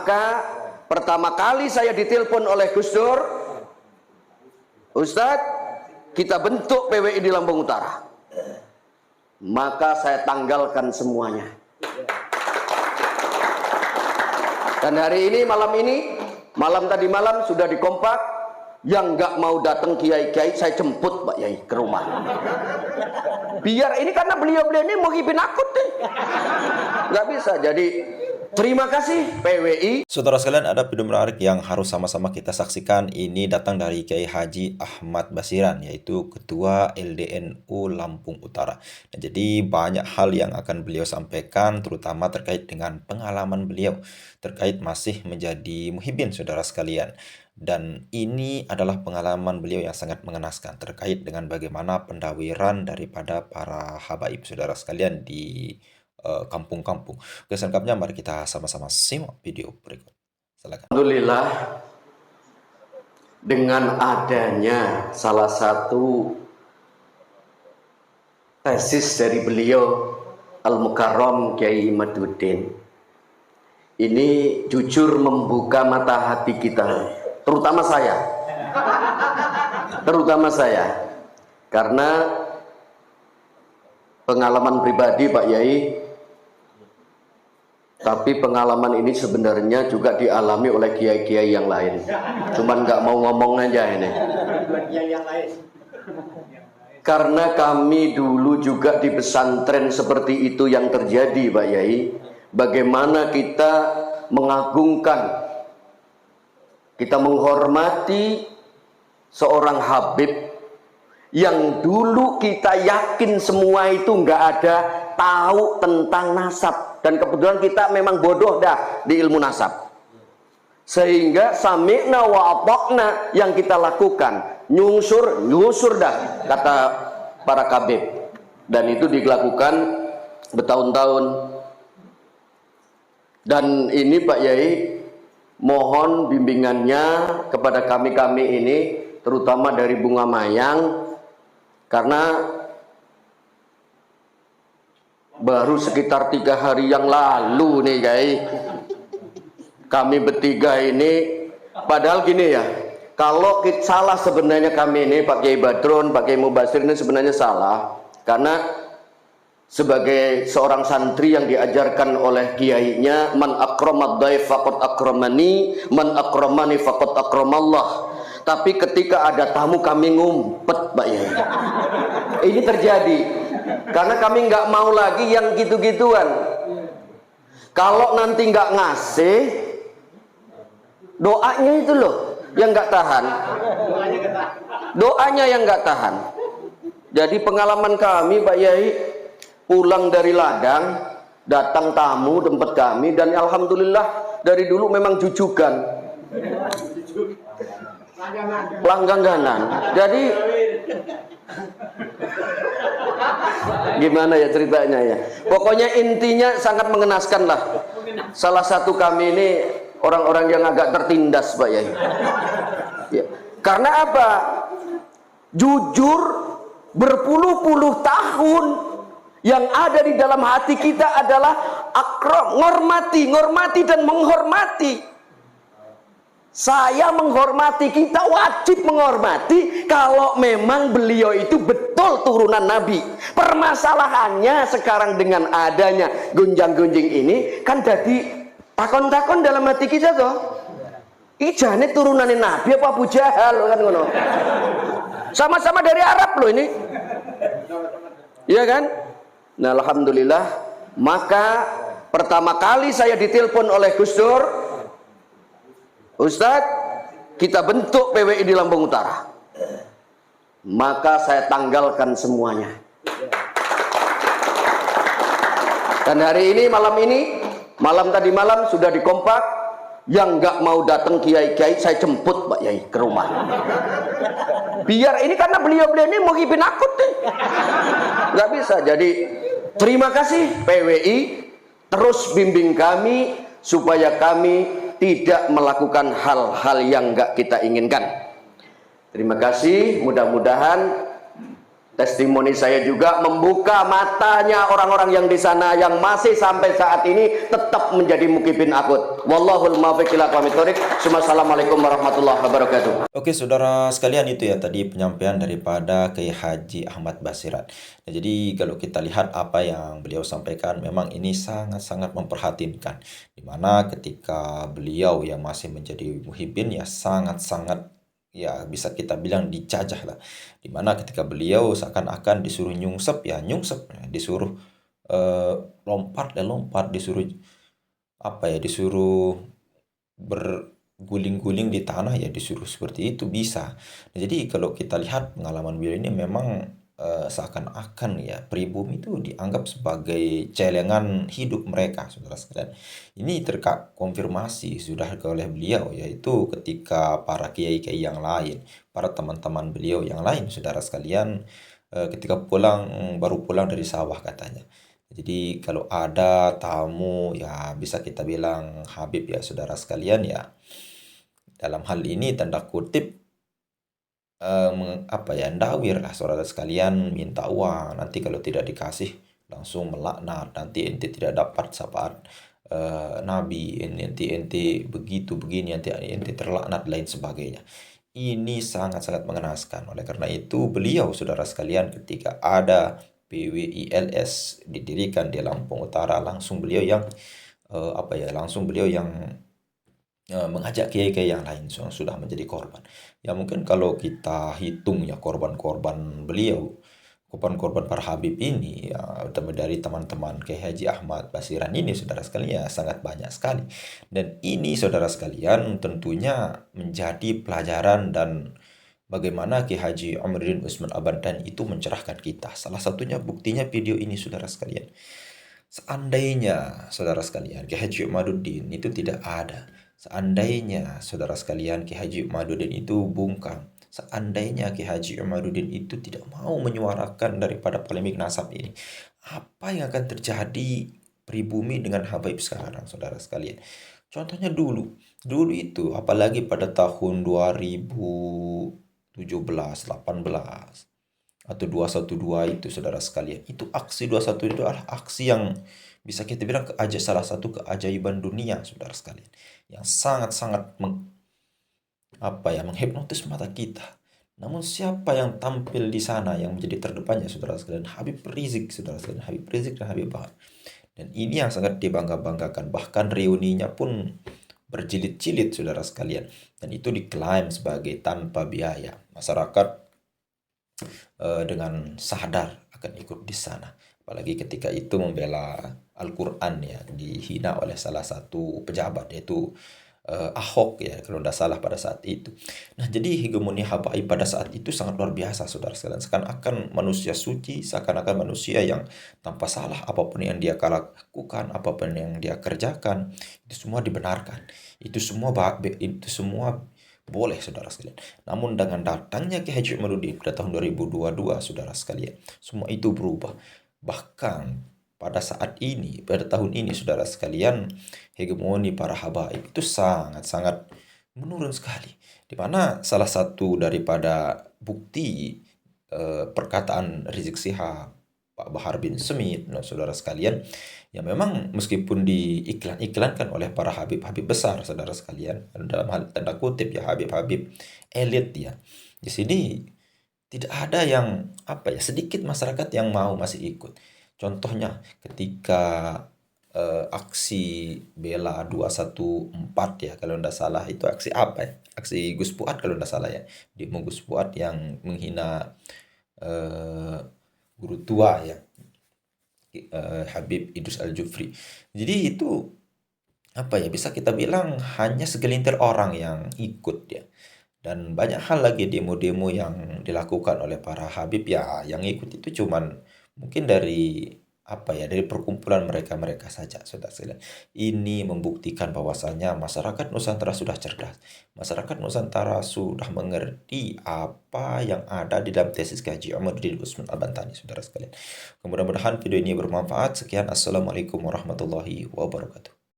Maka pertama kali saya ditelepon oleh Gus Dur, Ustadz, kita bentuk PWI di Lampung Utara. Maka saya tanggalkan semuanya. Dan hari ini, malam tadi malam sudah dikompak. Yang nggak mau datang kiai-kiai, saya jemput Pak Yai ke rumah. Biar ini, karena beliau-beliau ini mau hibin akut deh. Nggak bisa. Jadi terima kasih PWI. Saudara sekalian, ada video menarik yang harus sama-sama kita saksikan. Ini datang dari Kiai Haji Ahmad Basiran, yaitu Ketua LDNU Lampung Utara. Nah, jadi banyak hal yang akan beliau sampaikan, terutama terkait dengan pengalaman beliau terkait masih menjadi muhibin, saudara sekalian. Dan ini adalah pengalaman beliau yang sangat mengenaskan terkait dengan bagaimana pendawiran daripada para habaib, saudara sekalian, di kampung-kampung. Oke, selengkapnya mari kita sama-sama simak video berikut. Silakan. Alhamdulillah, dengan adanya salah satu tesis dari beliau Al-Mukarram Kiai Imaduddin, ini jujur membuka mata hati kita, terutama saya, karena pengalaman pribadi Pak Yai. Tapi pengalaman ini sebenarnya juga dialami oleh kiai-kiai yang lain. Cuman nggak mau ngomong aja ini. Karena kami dulu juga di pesantren seperti itu yang terjadi Pak Yai. Bagaimana kita mengagungkan, kita menghormati seorang habib yang dulu kita yakin semua itu nggak ada tahu tentang nasab. Dan kebetulan kita memang bodoh dah di ilmu nasab, sehingga sami'na wa ata'na yang kita lakukan, nyusur dah kata para kabib. Dan itu dilakukan bertahun-tahun. Dan ini Pak Yai, mohon bimbingannya kepada kami-kami ini, terutama dari Bunga Mayang, karena baru sekitar 3 hari yang lalu nih Kiai, kami bertiga ini, padahal gini ya, kalau kita salah sebenarnya kami ini, Pak Kiai Badrun, Pak Kiai Mubasir ini sebenarnya salah, karena sebagai seorang santri yang diajarkan oleh kiainya, man akramad dhaif faqad akramani, man akramani faqad akramallah. Tapi ketika ada tamu kami ngumpet Pak Yai. Ini terjadi karena kami nggak mau lagi yang gitu-gituan. Kalau nanti nggak ngasih, doanya itu loh yang nggak tahan. Doanya yang nggak tahan. Jadi pengalaman kami Pak Yai, pulang dari ladang, datang tamu tempat kami, dan alhamdulillah dari dulu memang jujukan, langganan. Jadi gimana ya ceritanya ya, pokoknya intinya sangat mengenaskan lah. Salah satu kami ini orang-orang yang agak tertindas Pak Yai ya. Karena apa? Jujur, berpuluh-puluh tahun yang ada di dalam hati kita adalah akram, ngormati dan menghormati. Saya menghormati, kita wajib menghormati kalau memang beliau itu betul turunan Nabi. Permasalahannya sekarang dengan adanya gonjang-gonjing ini kan jadi takon-takon dalam hati kita toh. Ijane turunannya Nabi apa Abu Jahal kan ngono. Sama-sama dari Arab loh ini. Iya kan? Nah, alhamdulillah, maka pertama kali saya ditelepon oleh Gus Dur, Ustadz, kita bentuk PWI di Lampung Utara. Maka saya tanggalkan semuanya. Dan hari ini, malam tadi malam sudah dikompak. Yang nggak mau datang kiai-kiai, saya jemput Pak Yai ke rumah. Biar ini, karena beliau-beliau ini mau hibin akut deh. Nggak bisa. Jadi terima kasih PWI, terus bimbing kami supaya kami tidak melakukan hal-hal yang nggak kita inginkan. Terima kasih, mudah-mudahan Testimoni saya juga membuka matanya orang-orang yang di sana yang masih sampai saat ini tetap menjadi mukibin akut. Wallahul muwaffiq ila aqwamit thoriq. Assalamualaikum warahmatullahi wabarakatuh. Oke, saudara sekalian, itu ya tadi penyampaian daripada Kiai Haji Ahmad Basiran. Nah, jadi kalau kita lihat apa yang beliau sampaikan, memang ini sangat-sangat memperhatinkan. Dimana ketika beliau yang masih menjadi muhibbin ya sangat-sangat, ya bisa kita bilang dijajah lah. Dimana ketika beliau seakan-akan disuruh nyungsep ya nyungsep, disuruh lompat ya lompat, disuruh disuruh berguling-guling di tanah ya disuruh seperti itu bisa. Nah, jadi kalau kita lihat pengalaman beliau ini memang seakan-akan ya pribumi itu dianggap sebagai celengan hidup mereka, saudara sekalian. Ini terkonfirmasi sudah oleh beliau, yaitu ketika para kiai-kiai yang lain, para teman-teman beliau yang lain, saudara sekalian, ketika baru pulang dari sawah katanya. Jadi kalau ada tamu ya bisa kita bilang Habib ya, saudara sekalian, ya dalam hal ini tanda kutip ndawir lah, saudara sekalian, minta uang, nanti kalau tidak dikasih langsung melaknat, nanti ente tidak dapat syafaat Nabi, nanti ente begitu begini, nanti ente terlaknat lain sebagainya. Ini sangat-sangat mengenaskan. Oleh karena itu beliau, saudara sekalian, ketika ada PWILS didirikan di Lampung Utara, langsung beliau yang mengajak kiai-kiai yang lain yang sudah menjadi korban. Ya mungkin kalau kita hitung ya korban-korban beliau, korban-korban para Habib ini ya dari teman-teman Kiai Haji Ahmad Basiran ini, saudara sekalian, ya sangat banyak sekali. Dan ini, saudara sekalian, tentunya menjadi pelajaran dan bagaimana Kiai Haji Umruddin Usman Abantani itu mencerahkan kita. Salah satunya buktinya video ini, saudara sekalian. Seandainya, saudara sekalian, Kiai Haji Umaduddin itu tidak ada, seandainya, saudara sekalian, Kiai Haji Umaduddin itu bungkam, seandainya Kiai Haji Umaduddin itu tidak mau menyuarakan daripada polemik nasab ini, apa yang akan terjadi pribumi dengan Habaib sekarang, saudara sekalian? Contohnya dulu itu apalagi pada tahun 2017, 18 atau 212 itu, saudara sekalian. Itu aksi 21 itu adalah aksi yang bisa kita bilang salah satu keajaiban dunia, saudara sekalian. Yang sangat-sangat menghipnotis mata kita. Namun siapa yang tampil di sana yang menjadi terdepannya, saudara sekalian? Habib Rizik, saudara sekalian. Habib Rizik dan Habib Bahar. Dan ini yang sangat dibangga-banggakan. Bahkan reuninya pun berjilid-jilid, saudara sekalian. Dan itu diklaim sebagai tanpa biaya. Masyarakat dengan sadar akan ikut di sana. Apalagi ketika itu membela Al-Quran ya, dihina oleh salah satu pejabat, yaitu Ahok ya, kalau tidak salah pada saat itu. Nah, jadi hegemoni Habaib pada saat itu sangat luar biasa, saudara sekalian. Seakan-akan manusia suci, seakan-akan manusia yang tanpa salah, apapun yang dia lakukan, apapun yang dia kerjakan, itu semua dibenarkan. Itu semua boleh, saudara sekalian. Namun dengan datangnya Kiai Haji Umaruddin pada tahun 2022, saudara sekalian, semua itu berubah. Bahkan pada saat ini, pada tahun ini, saudara sekalian, hegemoni para habaib itu sangat-sangat menurun sekali. Di mana salah satu daripada bukti perkataan Rizik Syihab, Pak Bahar bin Smith, nah, saudara sekalian, yang memang meskipun diiklan-iklankan oleh para habib-habib besar, saudara sekalian, dalam hal tanda kutip ya, habib-habib elit ya, di sini tidak ada yang sedikit masyarakat yang mau masih ikut. Contohnya ketika aksi bela 214 ya, kalau tidak salah itu aksi apa ya, aksi Gus Fuad kalau tidak salah ya, demo Gus Fuad yang menghina guru tua ya, Habib Idrus Al-Jufri. Jadi itu bisa kita bilang hanya segelintir orang yang ikut ya. Dan banyak hal lagi demo-demo yang dilakukan oleh para Habib ya, yang ikut itu cuman mungkin dari dari perkumpulan mereka saja, saudara sekalian. Ini membuktikan bahwasanya masyarakat Nusantara sudah cerdas. Masyarakat Nusantara sudah mengerti apa yang ada di dalam tesis Kiai Umruddin Usman Abantani, saudara sekalian. Mudah-mudahan video ini bermanfaat. Sekian, assalamualaikum warahmatullahi wabarakatuh.